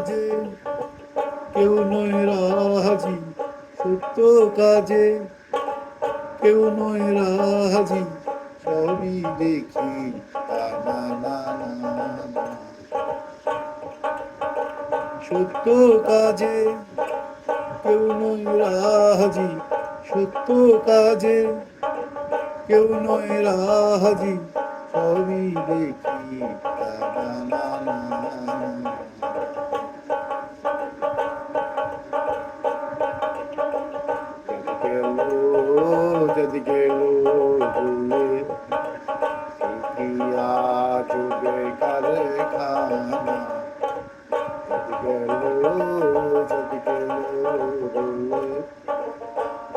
কাজে কেউ নয় রাজি, সত্য কাজে কেউ নয় রাজি, সবই দেখি তা না না না না। সত্য কাজে কেউ নয় রাজি, সত্য কাজে কেউ নয় রাজি, সবই দেখি তা না না না না। যদি গেল, যদি গেল ভুলে, এই কি আজ বেকার খানা। যদি গেল, যদি গেল ভুলে,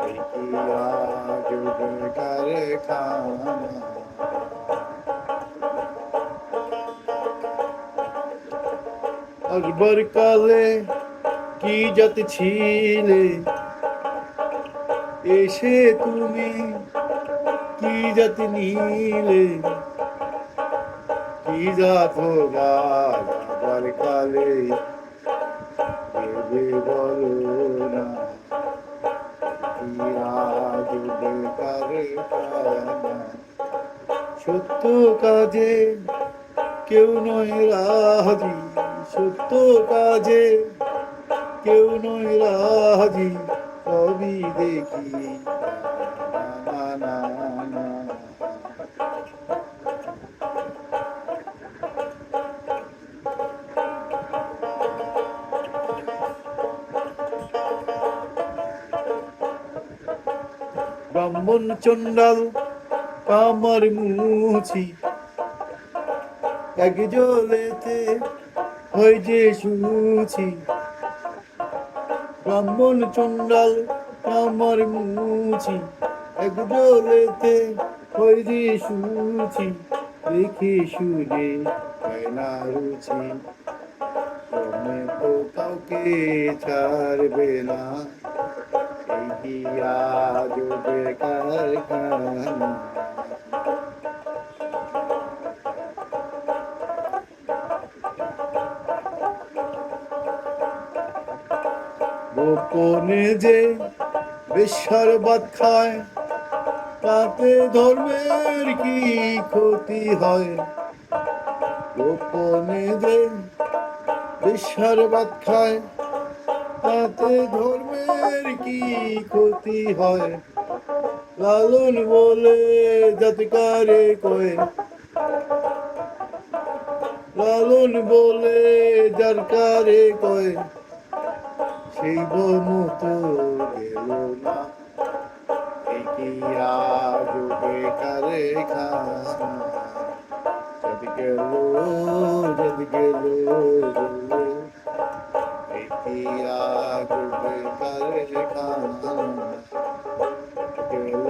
এই কি আজ বেকার খানা। আসবার কালে কি জাতি ছিলে, এসে তুমি কি জাতি নিলে। কি জাত যাবার কালে ভেবে বলো না, কি আজ বেকার খানা। সত্য কাজে কেউ নয় রাজি, সত্য কাজে কেউ নয় রাজি, সবই দেখি না না না। ব্রাহ্মণ চণ্ডাল কামার মুছি, এক জলেতে হয় যে সুছি। ব্রাহ্মণ চণ্ডাল কামার মুছি, এক জলেতে হয় যে সুছি। দেখে শুনে হয় না রুচি, ক্রমে তো কাউকে ছাড়বে না, এই কি আজ বেকার খানা। গোপনে যে বেশ্যার ভাত খায়, তাতে ধর্মের কি ক্ষতি হয়। গোপনে যে বেশ্যার ভাত খায়, তাতে ধর্মের কি ক্ষতি হয়। লালন বলে জাতকারে কয়, লালন বলে যার কারে কয়, সেই মতো গেল না, এই কি আজ বেকার খানা। যদি গেল, যদি গেল বলে, এই কি আজ বেকার খানা। যদি গেল,